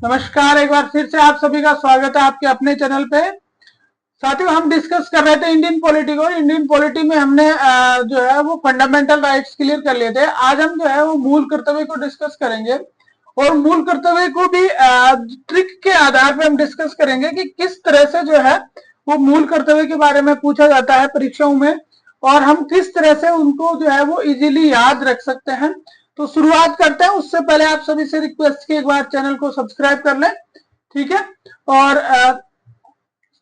नमस्कार, एक बार फिर से आप सभी का स्वागत है आपके अपने चैनल पे। साथियों, हम डिस्कस कर रहे थे इंडियन पॉलिटी को। इंडियन पॉलिटी में हमने जो है वो फंडामेंटल राइट्स क्लियर कर लिए थे। आज हम जो है वो मूल कर्तव्य को डिस्कस करेंगे और मूल कर्तव्य को भी ट्रिक के आधार पे हम डिस्कस करेंगे कि किस तरह से जो है वो मूल कर्तव्य के बारे में पूछा जाता है परीक्षाओं में और हम किस तरह से उनको जो है वो इजीली याद रख सकते हैं। तो शुरुआत करते हैं। उससे पहले आप सभी से रिक्वेस्ट की एक बार चैनल को सब्सक्राइब कर लें, ठीक है। और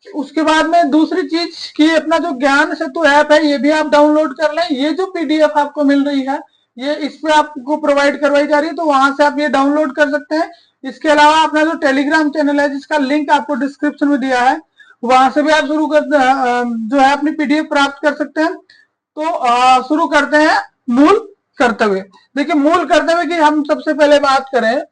उसके बाद में दूसरी चीज कि अपना जो ज्ञान सेतु ऐप है ये भी आप डाउनलोड कर लें। ये जो पीडीएफ आपको मिल रही है ये इस पे आपको प्रोवाइड करवाई जा रही है, तो वहां से आप ये डाउनलोड कर सकते हैं। इसके अलावा अपना जो टेलीग्राम चैनल है जिसका लिंक आपको डिस्क्रिप्शन में दिया है वहां से भी आप शुरू कर जो है अपनी पीडीएफ प्राप्त कर सकते हैं। तो शुरू करते हैं मूल कर्तव्य। देखिए, मूल कर्तव्य की हम सबसे पहले बात करें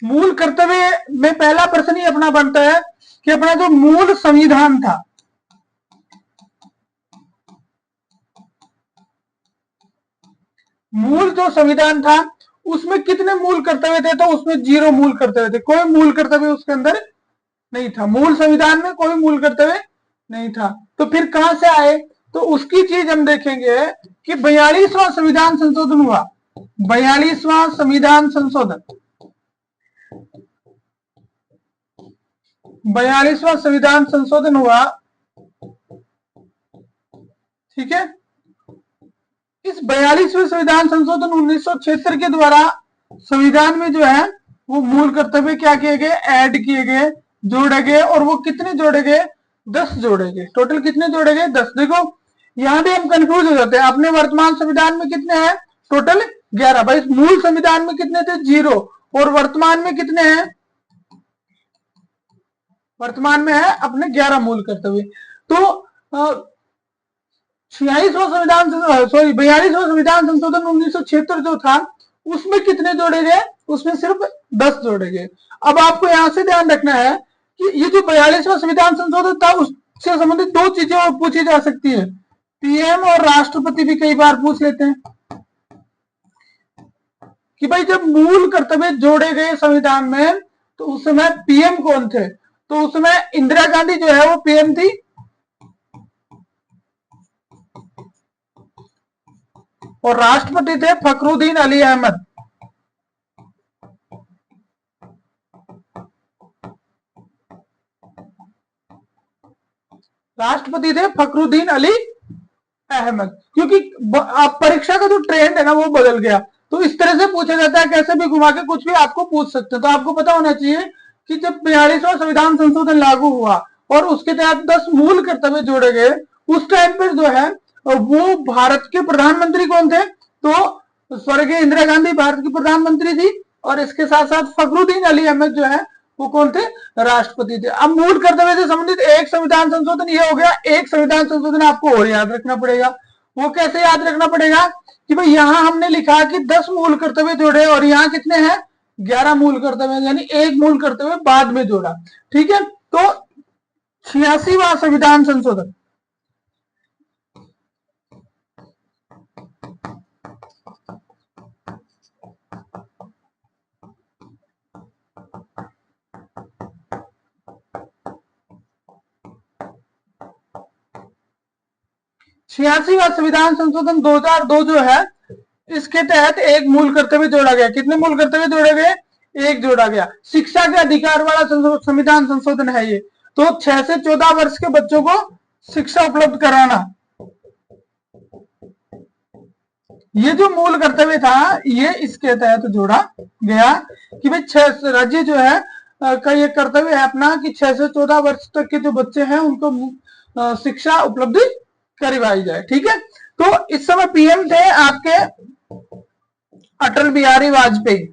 मूल कर्तव्य में पहला प्रश्न ही अपना बनता है कि अपना जो मूल संविधान था, मूल जो संविधान था उसमें कितने मूल कर्तव्य थे? तो उसमें 0 मूल कर्तव्य थे। कोई मूल कर्तव्य उसके अंदर नहीं था। मूल संविधान में कोई मूल कर्तव्य नहीं था। तो फिर कहां से आए? तो उसकी चीज हम देखेंगे कि 42वां संविधान संशोधन हुआ। 42वां संविधान संशोधन, 42वां संविधान संशोधन हुआ, ठीक है। इस 42वें संविधान संशोधन 1976 के द्वारा संविधान में जो है वो मूल कर्तव्य क्या किए गए? ऐड किए गए, जोड़े गए। और वो कितने जोड़े गए? 10 जोड़े गए। टोटल कितने जोड़े गए? 10। देखो, यहां भी हम कंफ्यूज हो जाते हैं। अपने वर्तमान संविधान में कितने हैं? टोटल 11। भाई, मूल संविधान में कितने थे? 0। और वर्तमान में कितने हैं? वर्तमान में है अपने 11 मूल कर्तव्य। तो 42वां संविधान संशोधन 1976 जो था उसमें कितने जोड़े गए? उसमें सिर्फ 10 जोड़े गए। अब आपको यहां से ध्यान रखना है कि ये जो 42वां संविधान संशोधन था उससे संबंधित 2 चीजें और पूछी जा सकती है। पीएम और राष्ट्रपति भी कई बार पूछ लेते हैं कि भाई जब मूल कर्तव्य जोड़े गए संविधान में तो उस समय पीएम कौन थे? तो उस समय इंदिरा गांधी जो है वो पीएम थी और राष्ट्रपति थे फखरुद्दीन अली अहमद। राष्ट्रपति थे फखरुद्दीन अली अहमद। क्योंकि आप परीक्षा का जो ट्रेंड है ना वो बदल गया, तो इस तरह से पूछा जाता है, कैसे भी घुमा के कुछ भी आपको पूछ सकते हैं। तो आपको पता होना चाहिए कि जब 42वां संविधान संशोधन लागू हुआ और उसके तहत 10 मूल कर्तव्य जोड़े गए, उस टाइम पर जो है वो भारत के प्रधानमंत्री कौन थे? तो स्वर्गीय इंदिरा गांधी भारत की प्रधानमंत्री थी और इसके साथ साथ फखरुद्दीन अली अहमद जो है वो कौन थे? राष्ट्रपति थे। अब मूल कर्तव्य से संबंधित एक संविधान संशोधन ये हो गया। एक संविधान संशोधन आपको और याद रखना पड़ेगा। वो कैसे याद रखना पड़ेगा कि भाई यहां हमने लिखा कि 10 मूल कर्तव्य जोड़े और यहां कितने हैं? 11 मूल कर्तव्य, यानी एक मूल कर्तव्य बाद में जोड़ा, ठीक है। तो 86वां संविधान संशोधन, 86वां संविधान संशोधन 2002 जो है इसके तहत एक मूल कर्तव्य जोड़ा गया। कितने मूल कर्तव्य जोड़े गए? एक जोड़ा गया। शिक्षा के अधिकार वाला संविधान संशोधन है ये। तो 6 से 14 वर्ष के बच्चों को शिक्षा उपलब्ध कराना, ये जो मूल कर्तव्य था ये इसके तहत जोड़ा गया कि भाई 6 राज्य जो है का ये कर्तव्य है अपना कि 6 से 14 वर्ष तक के जो बच्चे हैं उनको शिक्षा उपलब्ध करवाई जाए, ठीक है। तो इस समय पीएम थे आपके अटल बिहारी वाजपेयी।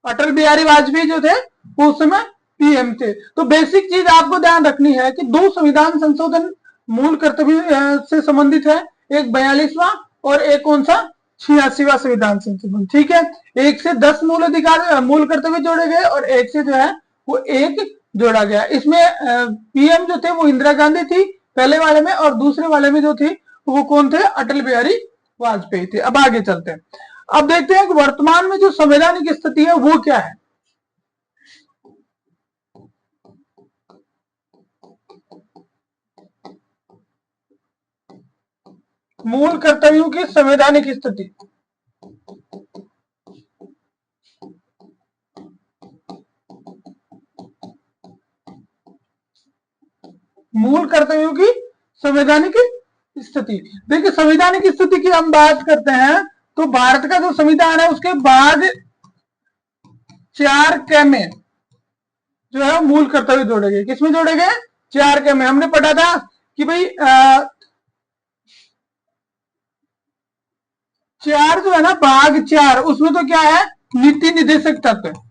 अटल बिहारी वाजपेयी जो थे वो उस समय पीएम थे। तो बेसिक चीज आपको ध्यान रखनी है कि 2 संविधान संशोधन मूल कर्तव्य से संबंधित है। एक 42वां और एक कौन सा? 86वां संविधान संशोधन। ठीक है, 1 से 10 मूल अधिकार मूल कर्तव्य जोड़े गए और 1 से जो है वो 1 जोड़ा गया। इसमें पीएम जो थे वो इंदिरा गांधी थी पहले वाले में, और दूसरे वाले में जो थी वो कौन थे, अटल बिहारी वाजपेयी थे। अब आगे चलते हैं, अब देखते हैं कि वर्तमान में जो संवैधानिक स्थिति है वो क्या है। मूल कर्तव्यों की संवैधानिक स्थिति। मूल कर्तव्यों की संवैधानिक स्थिति। देखिए, संवैधानिक स्थिति की हम बात करते हैं तो भारत का जो संविधान है उसके बाद 4 क में जो है मूल कर्तव्य जोड़े गए। किसमें जोड़े गए, 4 क में। हमने पढ़ा था कि भाई 4 जो है ना, भाग 4, उसमें तो क्या है, नीति निर्देशक तत्व।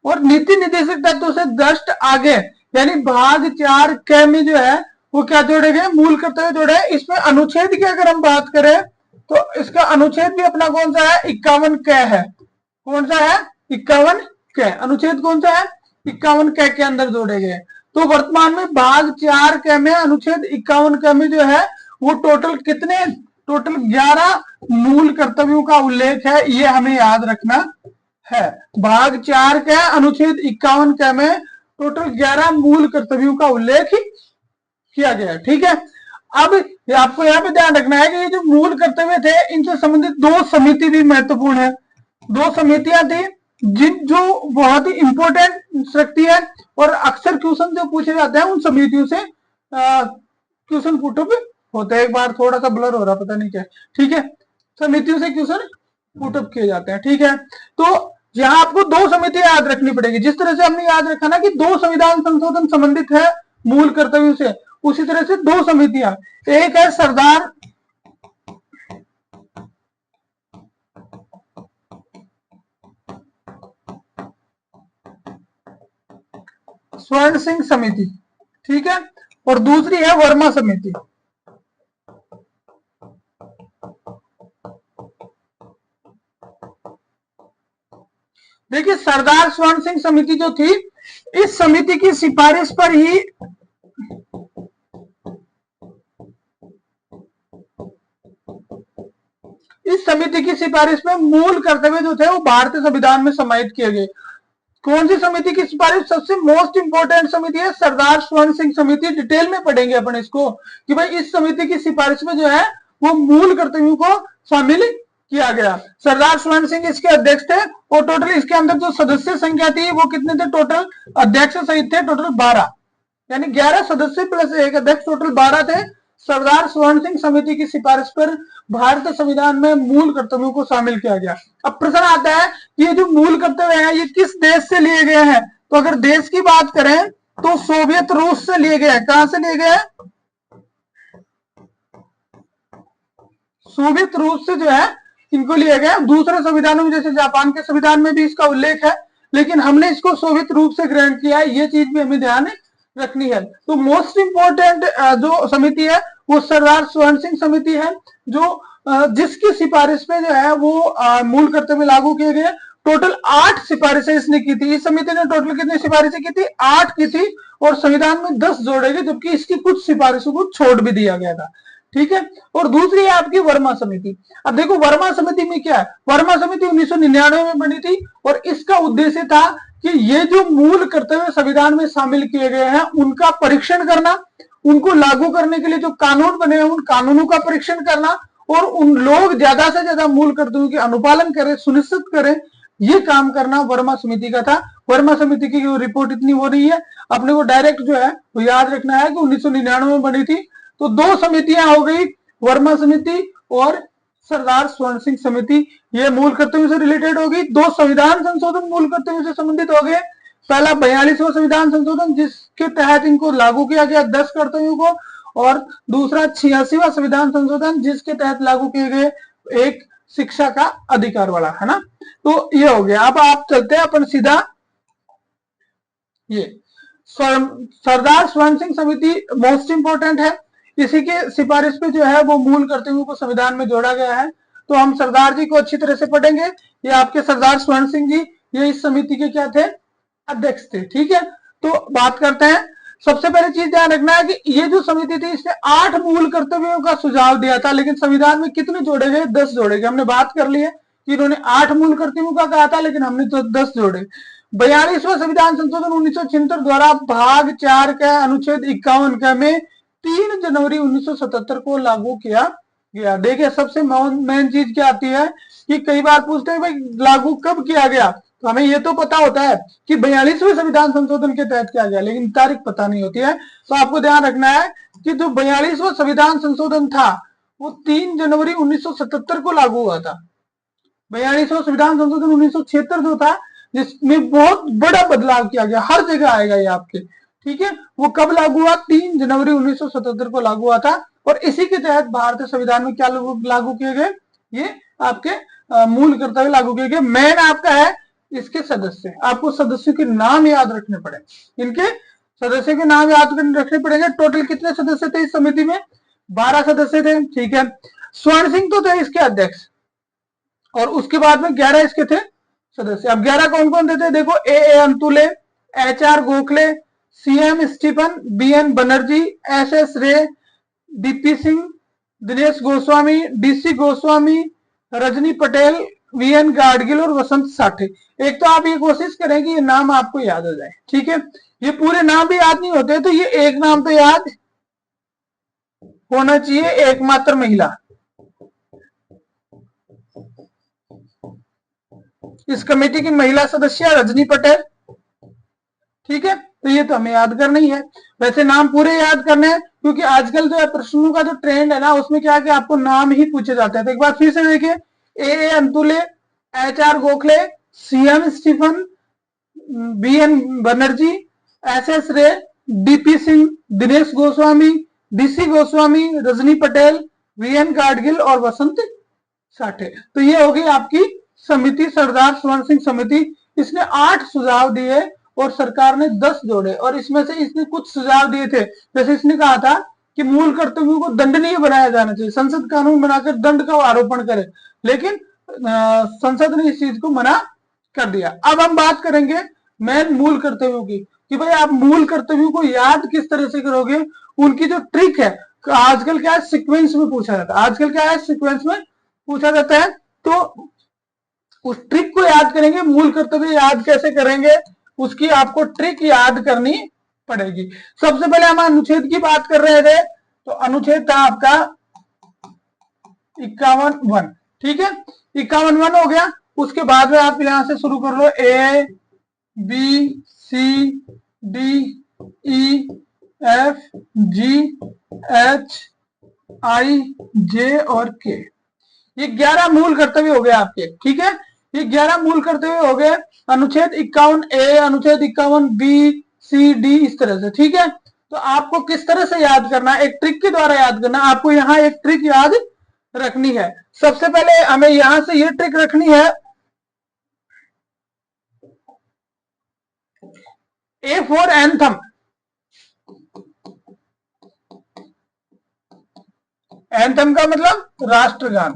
और नीति निर्देशक तत्व से जस्ट आगे यानी भाग 4 क में जो है वो क्या जोड़े गए, मूल कर्तव्य जोड़े। इसमें अनुच्छेद की अगर हम बात करें तो इसका अनुच्छेद भी अपना कौन सा है, 51 क है। कौन सा है, 51 क। अनुच्छेद कौन सा है, 51 क के अंदर जोड़े गए। तो वर्तमान में भाग 4 क में अनुच्छेद 51 क में जो है वो टोटल कितने, टोटल 11 मूल कर्तव्यों का उल्लेख है, ये हमें याद रखना है। भाग 4 के अनुच्छेद 51 क में टोटल 11 मूल कर्तव्यों का उल्लेख किया गया। ठीक है, अब आपको यहाँ पे ध्यान रखना है कि ये जो मूल कर्तव्य थे इनसे संबंधित 2 समिति भी महत्वपूर्ण है। 2 समितियां थी जो बहुत ही इंपॉर्टेंट रखती है, और अक्सर क्वेश्चन जो पूछे जाते हैं उन समितियों से क्वेश्चन पुटअप होते हैं। एक बार थोड़ा सा ब्लर हो रहा, पता नहीं क्या। ठीक है, समितियों से क्वेश्चन पुटअप किए जाते हैं। ठीक है, तो यहाँ आपको 2 समिति याद रखनी पड़ेगी। जिस तरह से हमने याद रखा ना कि 2 संविधान संशोधन संबंधित है मूल कर्तव्यों से, उसी तरह से 2 समितियां, एक है सरदार स्वर्ण सिंह समिति, ठीक है, और दूसरी है वर्मा समिति। देखिए, सरदार स्वर्ण सिंह समिति जो थी, इस समिति की सिफारिश पर ही इस समिति की सिफारिश में मूल कर्तव्य जो थे वो भारतीय संविधान में समाहित किए गए। कौन सी समिति की सिफारिश, सबसे मोस्ट इंपोर्टेंट समिति है सरदार स्वर्ण सिंह समिति। डिटेल में पढ़ेंगे अपन इसको कि भाई इस समिति की सिफारिश में जो है वो मूल कर्तव्यों को शामिल किया गया। सरदार स्वर्ण सिंह इसके अध्यक्ष थे, और टोटल इसके अंदर जो सदस्य संख्या थी वो कितने थे, टोटल अध्यक्ष सहित थे टोटल 12, यानी 11 सदस्य प्लस एक अध्यक्ष, टोटल 12 थे। सरदार स्वर्ण सिंह समिति की सिफारिश पर भारतीय संविधान में मूल कर्तव्यों को शामिल किया गया। अब प्रश्न आता है कि ये जो मूल कर्तव्य है ये किस देश से लिए गए हैं, तो अगर देश की बात करें तो सोवियत रूस से लिए गए हैं। कहां से लिए गए हैं, सोवियत रूस से जो है इनको लिया गया। दूसरे संविधानों में जैसे जापान के संविधान में भी इसका उल्लेख है, लेकिन हमने इसको सोवियत रूप से ग्रहण किया है, ये चीज भी हमें ध्यान रखनी है। तो मोस्ट इंपोर्टेंट जो समिति है वो सरदार स्वर्ण सिंह समिति है, जो जिसकी सिफारिश में जो है वो मूल कर्तव्य लागू किए गए। टोटल 8 सिफारिशें इसने की थी। इस समिति ने टोटल कितनी सिफारिशें की थी, 8 की थी, और संविधान में 10 जोड़े गए, जबकि इसकी कुछ सिफारिशों को छोड़ भी दिया गया था। ठीक है, और दूसरी है आपकी वर्मा समिति। अब देखो वर्मा समिति में क्या है, वर्मा समिति 1999 में बनी थी, और इसका उद्देश्य था कि ये जो मूल कर्तव्य संविधान में शामिल किए गए हैं उनका परीक्षण करना, उनको लागू करने के लिए जो कानून बने हैं उन कानूनों का परीक्षण करना, और उन लोग ज्यादा से ज्यादा मूल कर्तव्यों के अनुपालन करें, सुनिश्चित करें, ये काम करना वर्मा समिति का था। वर्मा समिति की रिपोर्ट इतनी हो रही है, अपने को डायरेक्ट जो है वो याद रखना है कि 1999 में बनी थी। तो 2 समितियां हो गई, वर्मा समिति और सरदार स्वर्ण सिंह समिति, ये मूल कर्तव्यों से रिलेटेड होगी। 2 संविधान संशोधन मूल कर्तव्यों से संबंधित हो गए। पहला 42वां संविधान संशोधन जिसके तहत इनको लागू किया गया 10 कर्तव्यों को, और दूसरा 86वां संविधान संशोधन जिसके तहत लागू किए गए एक शिक्षा का अधिकार वाला, है ना। तो ये हो गया। अब आप चलते हैं अपन सीधा, ये सरदार स्वर्ण सिंह समिति मोस्ट इंपोर्टेंट है। इसी के सिफारिश पे जो है वो मूल कर्तव्यों को संविधान में जोड़ा गया है। तो हम सरदार जी को अच्छी तरह से पढ़ेंगे। ये आपके सरदार स्वर्ण सिंह जी, ये इस समिति के क्या थे, अध्यक्ष थे। ठीक है, तो बात करते हैं। सबसे पहले चीज ध्यान रखना है कि ये जो समिति थी इसने 8 मूल कर्तव्यों का सुझाव दिया था, लेकिन संविधान में कितने जोड़े गए, 10 जोड़े गए। हमने बात कर ली है कि इन्होंने 8 मूल कर्तव्यों का कहा था, लेकिन हमने तो 10 जोड़े। 42वां संविधान संशोधन 1976 द्वारा भाग 4 का अनुच्छेद 51 का में 3 जनवरी 1977 को लागू किया गया। देखिए सबसे मेन चीज क्या आती है कि कई बार पूछते हैं भाई लागू कब किया गया, तो हमें ये तो पता होता है कि 42वें संविधान संशोधन के तहत किया गया, लेकिन तारीख पता नहीं होती है। तो आपको ध्यान रखना है कि जो 42वां संविधान संशोधन था वो 3 जनवरी 1977 को लागू हुआ था। 42वां संविधान संशोधन 1976 जो था जिसमें बहुत बड़ा बदलाव किया गया, हर जगह आएगा ये आपके। ठीक है, वो कब लागू हुआ, 3 जनवरी 1977 को लागू हुआ था। और इसी के तहत भारतीय संविधान में क्या लागू किए गए, ये आपके मूल कर्तव्य लागू किए गए। मेन आपका है इसके सदस्य, आपको सदस्यों के नाम याद रखने पड़ेंगे, इनके सदस्यों के नाम याद रखने पड़ेंगे। टोटल कितने सदस्य थे इस समिति में, 12 सदस्य थे। ठीक है, स्वर्ण सिंह तो थे इसके अध्यक्ष, और उसके बाद में 11 इसके थे सदस्य। अब 11 कौन कौन थे, देखो A Antulay, HR Gokhale, CM Stephen, BN Banerjee, SS Ray, DP Singh, Dinesh Goswami, DC Goswami, Rajni Patel, VN Gadgil और वसंत साठे। एक तो आप ये कोशिश करें कि ये नाम आपको याद हो जाए। ठीक है, ये पूरे नाम भी याद नहीं होते, तो ये एक नाम तो याद होना चाहिए, एकमात्र महिला। इस कमेटी की महिला सदस्य रजनी पटेल। ठीक है, तो ये तो हमें याद करना ही है। वैसे नाम पूरे याद करने हैं, क्योंकि आजकल जो है प्रश्नों का जो ट्रेंड है ना उसमें क्या है कि आपको नाम ही पूछे जाते हैं। तो एक बार फिर से देखिए, A Antulay, HR Gokhale, CM Stephen, BN Banerjee, SS Ray, DP Singh, Dinesh Goswami, DC Goswami, Rajni Patel, VN Gadgil और वसंत साठे। तो ये होगी आपकी समिति, सरदार स्वर्ण सिंह समिति। इसने 8 सुझाव दिए और सरकार ने 10 जोड़े, और इसमें से इसने कुछ सुझाव दिए थे। जैसे इसने कहा था कि मूल कर्तव्यों को दंडनीय बनाया जाना चाहिए, संसद कानून बनाकर दंड का आरोपण करे, लेकिन संसद ने इस चीज को मना कर दिया। अब हम बात करेंगे मेन मूल कर्तव्यों की, कि भाई आप मूल कर्तव्यों को याद किस तरह से करोगे। उनकी जो ट्रिक है, आजकल क्या है सीक्वेंस में पूछा जाता है, आजकल क्या है सीक्वेंस में पूछा जाता है। तो उस ट्रिक को याद करेंगे, मूल कर्तव्य याद कैसे करेंगे, उसकी आपको ट्रिक याद करनी पड़ेगी। सबसे पहले हम अनुच्छेद की बात कर रहे थे, तो अनुच्छेद था आपका 51(1). ठीक है, 51(1) हो गया। उसके बाद में आप यहां से शुरू कर लो, A B C D E F G H I J और K। ये 11 मूल कर्तव्य हो गए आपके। ठीक है, ये 11 मूल कर्तव्य हो गए अनुच्छेद 51(a), अनुच्छेद 51(b), C, D, इस तरह से। ठीक है, तो आपको किस तरह से याद करना है, एक ट्रिक के द्वारा याद करना। आपको यहाँ एक ट्रिक याद रखनी है। सबसे पहले हमें यहां से ये ट्रिक रखनी है, A फॉर एंथम। एंथम का मतलब राष्ट्रगान।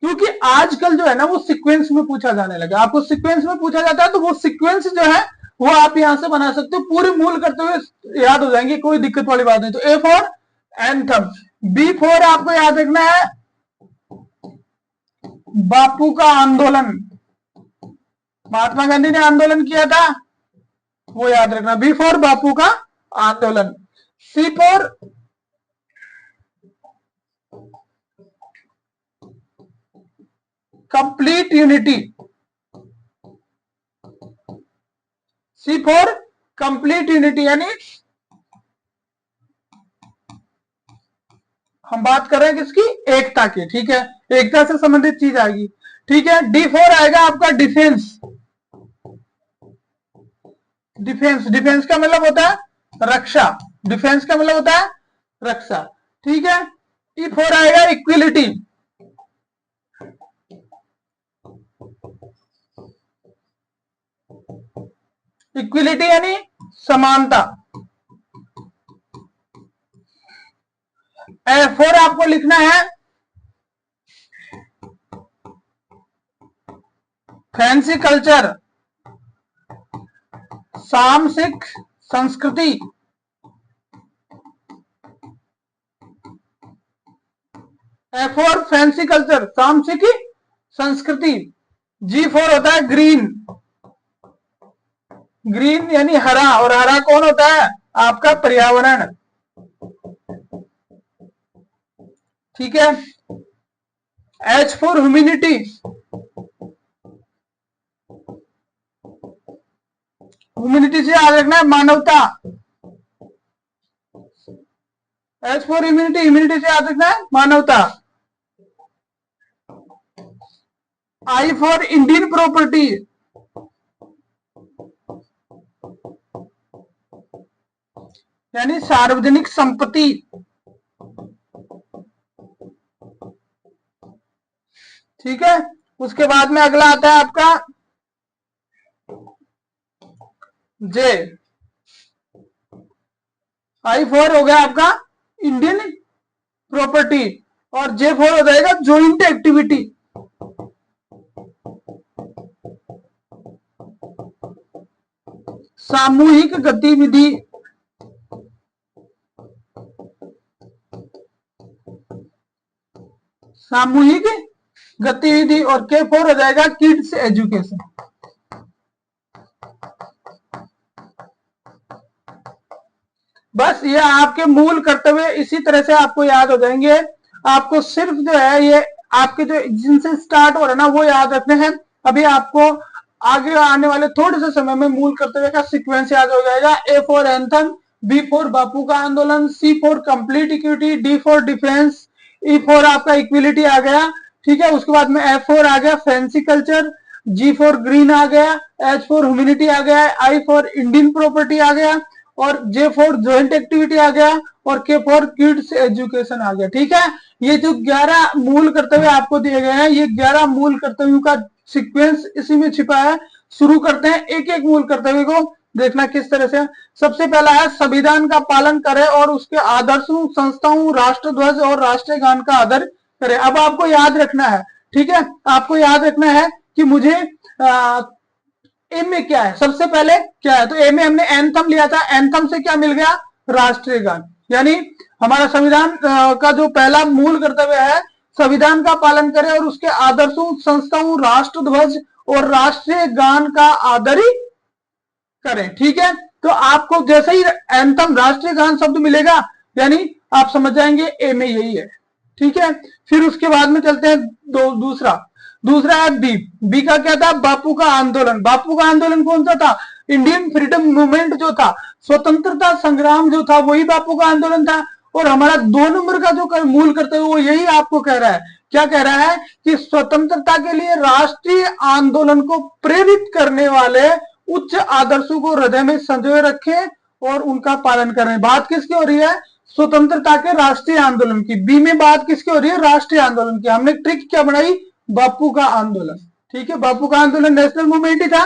क्योंकि आजकल जो है ना वो सीक्वेंस में पूछा जाने लगा, आपको सीक्वेंस में पूछा जाता है, तो वो सीक्वेंस जो है वो आप यहां से बना सकते हो, पूरे मूल करते हुए याद हो जाएंगे, कोई दिक्कत वाली बात नहीं। तो A for anthem, B for आपको याद रखना है बापू का आंदोलन, महात्मा गांधी ने आंदोलन किया था, वो याद रखना, B फॉर बापू का आंदोलन। C for complete unity, C for complete unity, यानी हम बात कर रहे हैं किसकी, एकता की। ठीक है, एकता से संबंधित चीज आएगी। ठीक है, D फॉर आएगा आपका डिफेंस। डिफेंस, डिफेंस का मतलब होता है रक्षा, डिफेंस का मतलब होता है रक्षा। ठीक है, E फॉर आएगा इक्विलिटी, इक्विलिटी यानी समानता। F4 आपको लिखना है फैंसी कल्चर, सामसिक संस्कृति। F4 फैंसी कल्चर, सामसिक संस्कृति। G4 होता है ग्रीन, ग्रीन यानी हरा, और हरा कौन होता है? आपका पर्यावरण। ठीक है। H4 ह्यूमैनिटी, ह्यूमैनिटी से याद रखना है मानवता। H4 ह्यूमैनिटी, ह्यूमैनिटी से याद रखना है मानवता। I4 इंडियन प्रॉपर्टी, यानी सार्वजनिक संपत्ति। ठीक है। उसके बाद में अगला आता है आपका J। I4 हो गया आपका इंडियन प्रॉपर्टी, और J4 हो जाएगा ज्वाइंट एक्टिविटी। सामूहिक गतिविधि। सामूहिक गतिविधि। और K4 हो जाएगा किड्स एजुकेशन। बस ये आपके मूल कर्तव्य इसी तरह से आपको याद हो जाएंगे। आपको सिर्फ जो है ये आपके जो जिनसे स्टार्ट हो रहा है ना वो याद रखने हैं। अभी आपको आगे आने वाले थोड़े से समय में मूल कर्तव्य का सीक्वेंस याद हो जाएगा। A4 एंथम, B4 बापू का आंदोलन, C4 complete equity, D4 defence, E4 आपका इक्विलिटी आ गया। ठीक है। उसके बाद में F4 आ गया फैंसी कल्चर, G4 ग्रीन आ गया, H4 ह्यूमैनिटी आ गया, I4 इंडियन प्रॉपर्टी आ गया, और J4 ज्वाइंट एक्टिविटी आ गया, और K4 किड्स एजुकेशन आ गया। ठीक है। ये जो 11 मूल कर्तव्य आपको दिए गए हैं, ये 11 मूल कर्तव्यों का सीक्वेंस इसी में छिपा है। शुरू करते हैं एक एक मूल कर्तव्य को, देखना किस तरह से। सबसे पहला है संविधान का पालन करें और उसके आदर्शों, संस्थाओं, राष्ट्र ध्वज और राष्ट्रीय गान का आदर करें। अब आपको याद रखना है, ठीक है, आपको याद रखना है कि मुझे ए में क्या है, सबसे पहले क्या है। तो ए में हमने एंथम लिया था, एंथम से क्या मिल गया? राष्ट्रीय गान। यानी हमारा संविधान का जो पहला मूल कर्तव्य है, संविधान का पालन करें और उसके आदर्शों, संस्थाओं, राष्ट्र ध्वज और राष्ट्रीय गान का आदर करें। ठीक है। तो आपको जैसे ही एंथम, राष्ट्रीय गान शब्द मिलेगा, यानी आप समझ जाएंगे ए में यही है। ठीक है। फिर उसके बाद में चलते हैं दूसरा है बी। बी का क्या था? बापू का आंदोलन। बापू का आंदोलन कौन सा था? इंडियन फ्रीडम मूवमेंट जो था, स्वतंत्रता संग्राम जो था, वही बापू का आंदोलन था। और हमारा 2 नंबर का जो मूल कर्तव्य वो यही आपको कह रहा है। क्या कह रहा है? कि स्वतंत्रता के लिए राष्ट्रीय आंदोलन को प्रेरित करने वाले उच्च आदर्शों को हृदय में संजोए रखें और उनका पालन करें। बात किसकी हो रही है? स्वतंत्रता के राष्ट्रीय आंदोलन की। बी में बात किसकी हो रही है? राष्ट्रीय आंदोलन की। हमने ट्रिक क्या बनाई? बापू का आंदोलन। ठीक है। बापू का आंदोलन नेशनल मूवमेंट ही था,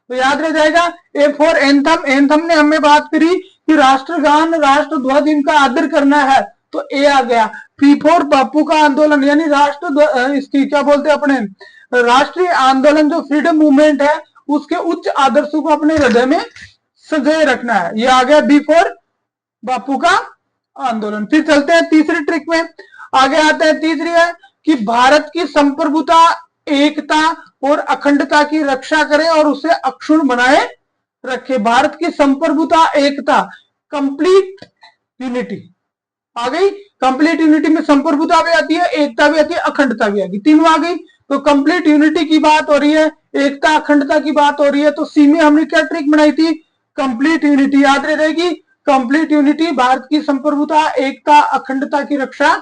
तो याद रह जाएगा। A4 एंथम, एंथम ने हमें बात करी कि राष्ट्रगान, राष्ट्र ध्वज इनका आदर करना है, तो ए आ गया। P4 बापू का आंदोलन, यानी राष्ट्र इसकी क्या बोलते हैं अपने राष्ट्रीय आंदोलन जो फ्रीडम मूवमेंट है उसके उच्च आदर्शों को अपने हृदय में संजोए रखना है। ये आ गया B4 बापू का आंदोलन। फिर चलते हैं तीसरी ट्रिक में, आगे आते हैं। तीसरी है कि भारत की संप्रभुता, एकता और अखंडता की रक्षा करें और उसे अक्षुण्ण बनाए रखे। भारत की संप्रभुता, एकता, कंप्लीट यूनिटी आ गई। कंप्लीट यूनिटी में संप्रभुता भी आती है, एकता भी आती है, अखंडता भी आ गई, तीनों आ गई। तो कंप्लीट यूनिटी की बात हो रही है, एकता अखंडता की बात हो रही है। तो सी में हमने क्या ट्रिक बनाई थी? Complete unity. याद रहेगी, कंप्लीट यूनिटी, भारत की संप्रभुता, एकता, अखंडता की रक्षा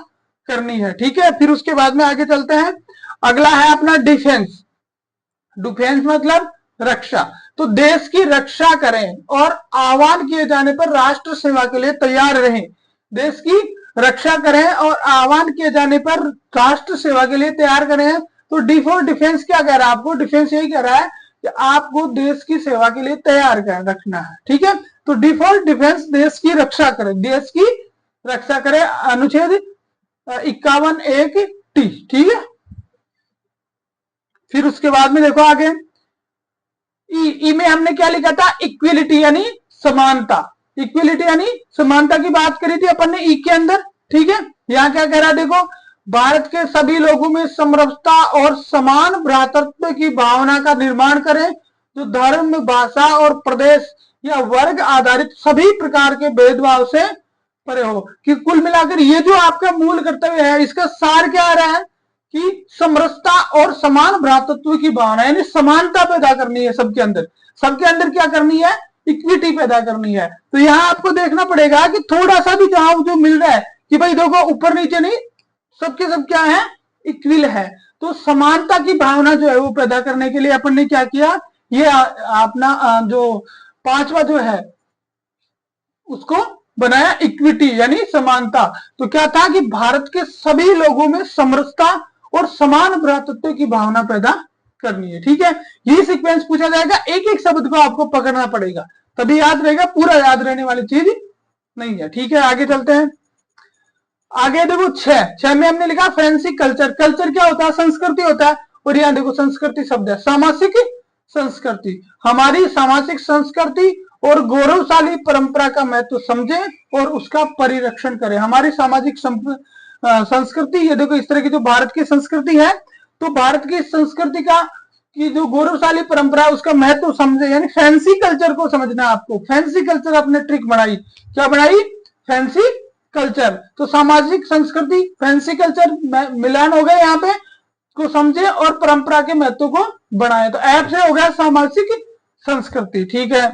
करनी है। ठीक है। फिर उसके बाद में आगे चलते हैं। अगला है अपना डिफेंस। डिफेंस मतलब रक्षा। तो देश की रक्षा करें और आह्वान किए जाने पर राष्ट्र सेवा के लिए तैयार रहें। देश की रक्षा करें और आह्वान किए जाने पर राष्ट्र सेवा के लिए तैयार करें। तो D4 डिफेंस क्या कह रहा है आपको? डिफेंस यही कह रहा है कि आपको देश की सेवा के लिए तैयार रखना है। ठीक है। तो D4 डिफेंस, देश की रक्षा करें, देश की रक्षा करे, अनुच्छेद 51(1)(टी), ठीक है। फिर उसके बाद में देखो आगे ई में हमने क्या लिखा था, इक्विलिटी यानी समानता, इक्विलिटी यानी समानता की बात करी थी अपन ने ई के अंदर, ठीक है। यहाँ क्या कह रहा है देखो, भारत के सभी लोगों में समरसता और समान भ्रातृत्व की भावना का निर्माण करें, जो धर्म, भाषा और प्रदेश या वर्ग आधारित सभी प्रकार के भेदभाव से परे हो। कि कुल मिलाकर ये जो आपका मूल कर्तव्य है, इसका सार क्या आ रहा है कि समरसता और समान भ्रातृत्व की भावना, यानी समानता पैदा करनी है सबके अंदर, सबके अंदर क्या करनी है, इक्विटी पैदा करनी है। तो यहाँ आपको देखना पड़ेगा कि थोड़ा सा भी जहां जो मिल रहा है कि भाई देखो ऊपर नीचे नहीं, सबके सब क्या है, इक्विल है। तो समानता की भावना जो है वो पैदा करने के लिए अपन ने क्या किया, ये अपना जो पांचवा जो है उसको बनाया इक्विटी यानी समानता। तो क्या था कि भारत के सभी लोगों में समरसता और समान भ्रातृत्व की भावना पैदा करनी है, ठीक है। ये सीक्वेंस पूछा जाएगा, एक एक शब्द को आपको पकड़ना पड़ेगा, तभी याद रहेगा, पूरा याद रहने वाली चीज नहीं है, ठीक है। आगे चलते हैं, आगे देखो छह में हमने लिखा फैंसी कल्चर। कल्चर क्या होता है, संस्कृति होता है, और यहाँ देखो संस्कृति शब्द है, सामाजिक संस्कृति। हमारी सामाजिक संस्कृति और गौरवशाली परंपरा का महत्व समझें और उसका परिरक्षण करें। हमारी सामाजिक संस्कृति, ये देखो इस तरह की जो भारत की संस्कृति है, तो भारत की संस्कृति का की जो गौरवशाली परंपरा है उसका महत्व समझे, यानी फैंसी कल्चर को समझना है आपको। फैंसी कल्चर आपने ट्रिक बनाई, क्या बनाई, फैंसी कल्चर। तो सामाजिक संस्कृति, फैंसी कल्चर मिलान हो गया यहाँ पे, को समझे और परंपरा के महत्व को बढ़ाए। तो ऐप से हो गया सामाजिक संस्कृति, ठीक है।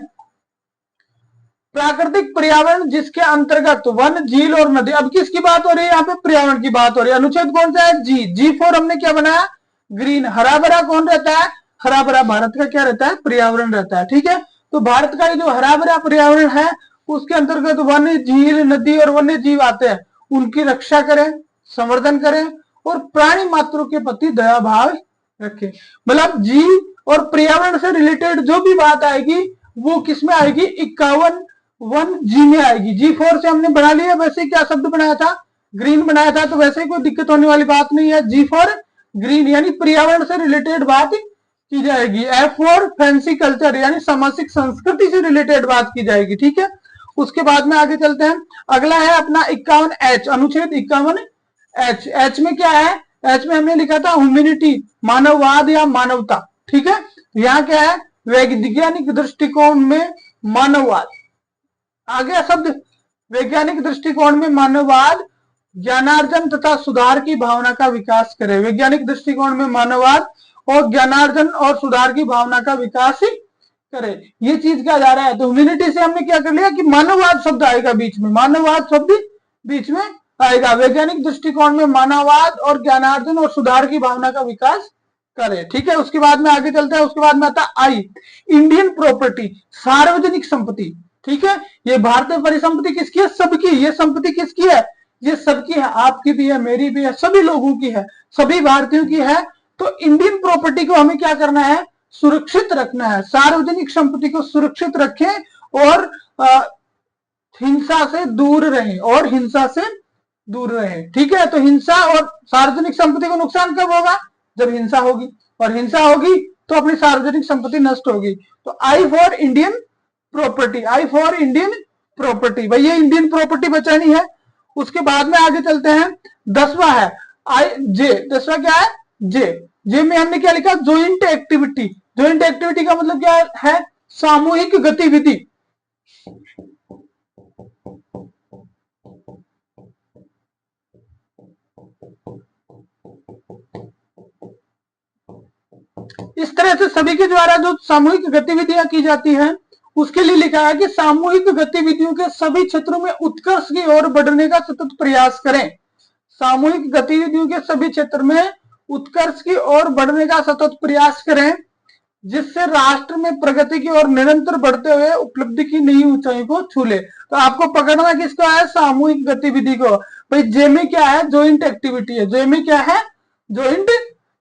प्राकृतिक पर्यावरण जिसके अंतर्गत वन, झील और नदी। अब किसकी बात हो रही है यहाँ पे, पर्यावरण की बात हो रही है। अनुच्छेद कौन सा है, जी4 हमने क्या बनाया, ग्रीन। हरा भरा कौन रहता है, हरा भरा भारत का क्या रहता है, पर्यावरण रहता है, ठीक है। तो भारत का जो हरा भरा पर्यावरण है उसके अंतर्गत वन, झील, नदी और वन्य जीव आते हैं। उनकी रक्षा करें, संवर्धन करें और प्राणी मात्रों के प्रति दया भाव रखें। मतलब जीव और पर्यावरण से रिलेटेड जो भी बात आएगी वो किसमें आएगी, 51(1)(जी में आएगी। जी4 से हमने बना लिया, वैसे क्या शब्द बनाया था, ग्रीन बनाया था, तो वैसे ही कोई दिक्कत होने वाली बात नहीं है। जी4 ग्रीन यानी पर्यावरण से रिलेटेड बात की जाएगी। F4 फैंसी कल्चर यानी सामाजिक संस्कृति से रिलेटेड बात की जाएगी, ठीक है। उसके बाद में आगे चलते हैं, अगला है अपना 51H, अनुच्छेद 51H। H में क्या है, H में हमने लिखा था ह्यूमैनिटी, मानववाद या मानवता, ठीक है। यहाँ क्या है, वैज्ञानिक दृष्टिकोण में मानववाद। आगे शब्द वैज्ञानिक दृष्टिकोण में मानववाद ज्ञानार्जन तथा सुधार की भावना का विकास करे। वैज्ञानिक दृष्टिकोण में मानववाद और ज्ञानार्जन और सुधार की भावना का विकास करे, ये चीज क्या जा रहा है। तो ह्यूमैनिटी से हमने क्या कर लिया कि मानववाद शब्द आएगा बीच में, मानववाद शब्द बीच में आएगा। वैज्ञानिक दृष्टिकोण में मानववाद और ज्ञानार्जन और सुधार की भावना का विकास करे, ठीक है। उसके बाद में आगे चलते हैं, उसके बाद में आता आई, इंडियन प्रॉपर्टी, सार्वजनिक संपत्ति, ठीक है। ये भारतीय परिसंपत्ति किसकी है, सबकी। ये संपत्ति किसकी है, ये सबकी है, आपकी भी है, मेरी भी है, सभी लोगों की है, सभी भारतीयों की है। तो इंडियन प्रॉपर्टी को हमें क्या करना है, सुरक्षित रखना है। सार्वजनिक संपत्ति को सुरक्षित रखें और हिंसा से दूर रहें, और हिंसा से दूर रहें, ठीक है। तो हिंसा और सार्वजनिक संपत्ति को नुकसान कब होगा, जब हिंसा होगी, और हिंसा होगी तो अपनी सार्वजनिक संपत्ति नष्ट होगी। तो I for Indian property, I for Indian property, भाई ये इंडियन प्रॉपर्टी बचानी है। उसके बाद में आगे चलते हैं, 10वां है आई जे। 10वां क्या है, जे में हमने क्या लिखा, ज्वाइंट एक्टिविटी। ज्वाइंट एक्टिविटी का मतलब क्या है, सामूहिक गतिविधि। इस तरह से सभी के द्वारा जो सामूहिक गतिविधियां की जाती हैं उसके लिए लिखा है कि सामूहिक गतिविधियों के सभी क्षेत्रों में उत्कर्ष की ओर बढ़ने का सतत प्रयास करें। सामूहिक गतिविधियों के सभी क्षेत्र में उत्कर्ष की ओर बढ़ने का सतत प्रयास करें, जिससे राष्ट्र में प्रगति की ओर निरंतर बढ़ते हुए उपलब्धि की नई ऊंचाई को छू ले। तो आपको पकड़ना किसका है, सामूहिक गतिविधि को। भाई जे में क्या है, ज्वाइंट एक्टिविटी है। जे में क्या है, ज्वाइंट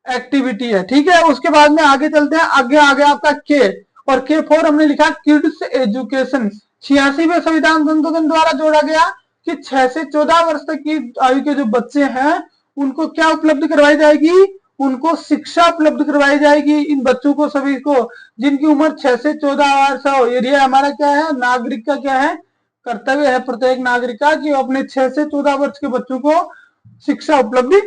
एक्टिविटी है, ठीक है। उसके बाद में आगे चलते हैं, आगे आपका के, और के4 हमने लिखा किड्स एजुकेशन। 86वें संविधान संशोधन द्वारा जोड़ा गया कि 6 से 14 वर्ष तक की आयु के जो बच्चे हैं उनको क्या उपलब्ध करवाई जाएगी, उनको शिक्षा उपलब्ध करवाई जाएगी। इन बच्चों को सभी को जिनकी उम्र 6 से 14 वर्ष हो, ये हमारा क्या है, नागरिक का क्या है, कर्तव्य है प्रत्येक नागरिक का कि अपने 6 से 14 वर्ष के बच्चों को शिक्षा उपलब्ध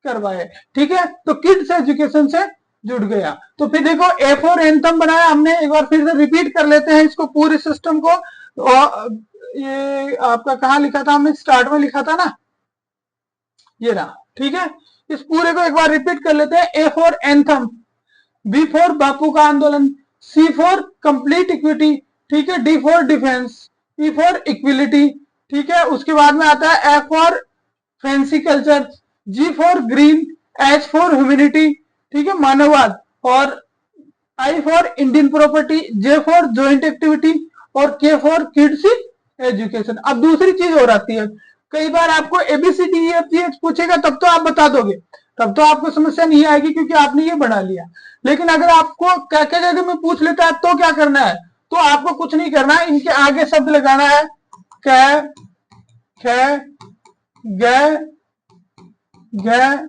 करवाए। ठीक है, तो किड्स एजुकेशन से जुड़ गया। तो फिर देखो ए फॉर एंथम बनाया हमने, एक बार फिर से रिपीट कर लेते हैं इसको पूरे सिस्टम को। और ये आपका कहाँ लिखा था हमने, स्टार्ट में लिखा था ना, ये रहा। ठीक है, इस पूरे को एक बार रिपीट कर लेते हैं। A for anthem, B for Bapu का आंदोलन, सी फॉर कंप्लीट इक्विटी, ठीक है, D for defence, E for equality, ठीक है, उसके बाद में आता है F for fancy culture, G for green, H for humanity, ठीक है, मानववाद, और I for Indian property, J for joint activity, और के फॉर किड्स एजुकेशन। अब दूसरी चीज और आती है, कई बार आपको ABCDEFGH पूछेगा तब तो आप बता दोगे, तब तो आपको समस्या नहीं आएगी क्योंकि आपने ये बना लिया। लेकिन अगर आपको क्या क्या जगह में पूछ लेता है तो क्या करना है, तो आपको कुछ नहीं करना है, इनके आगे शब्द लगाना है, क, ख, ग, घ,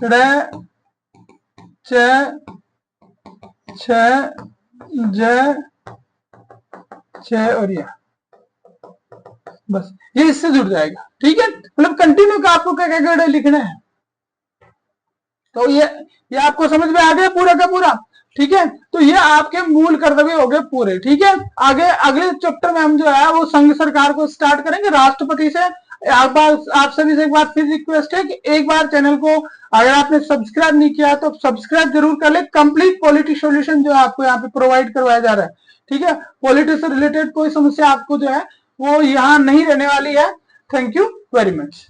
ड़, च, छ, ज, छ और यह, बस ये इससे जुड़ जाएगा। ठीक है, मतलब कंटिन्यू का आपको क्या क्या लिखना है। तो ये आपको समझ में आ गया पूरा का पूरा। ठीक है, तो ये आपके मूल कर्तव्य हो गए पूरे। ठीक है, आगे अगले चैप्टर में हम जो है वो संघ सरकार को स्टार्ट करेंगे, राष्ट्रपति से। आप सभी से एक बार फिर रिक्वेस्ट है कि एक बार चैनल को अगर आपने सब्सक्राइब नहीं किया तो सब्सक्राइब जरूर कर ले। कंप्लीट पॉलिटी सॉल्यूशन जो आपको यहाँ पे प्रोवाइड करवाया जा रहा है। ठीक है, पॉलिटी से रिलेटेड कोई समस्या आपको जो है वो यहाँ नहीं रहने वाली है। Thank you very much.